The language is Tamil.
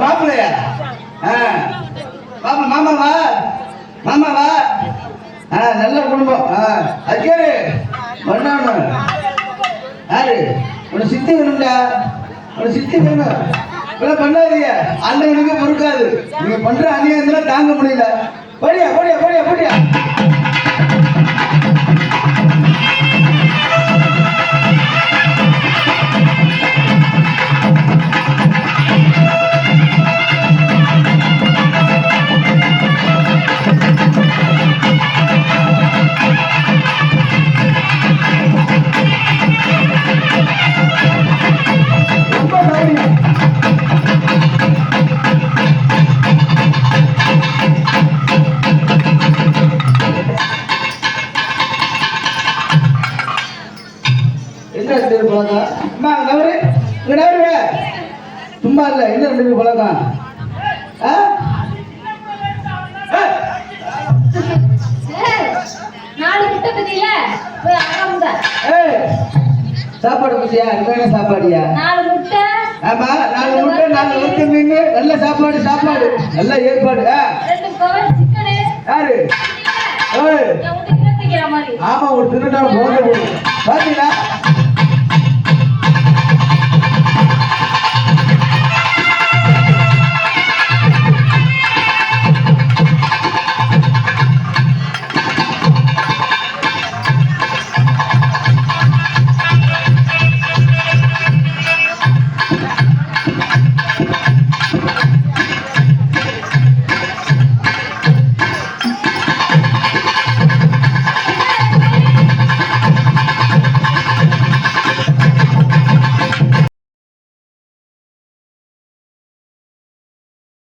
மாப்பிள்ளையா? மாமாவா? மாமாவா? நல்ல குடும்பம். அக்கேரு ஒண்ணு யாரு? உன சித்தி வேணும்டா, உன சித்தி வேணும். இப்பெல்லாம் பண்ணாதீங்க, அண்ணனுக்கு பொறுக்காது. நீங்க பண்ற அநியாயத்துல தாங்க முடியல. போடியா போடியா போடியா போடியா. சும்மா இல்ல, என்ன ரெண்டு பழக்கம்? சாப்பாடு பத்தியா? என்ன சாப்பாடியா? ஆமா, 4 முட்டை 4 வறுத்த மீன், நல்ல சாப்பாடு. சாப்பாடு நல்ல ஏற்பாடு. யாரு? ஆமா, ஒரு திருநாள் போக பாத்தீங்களா?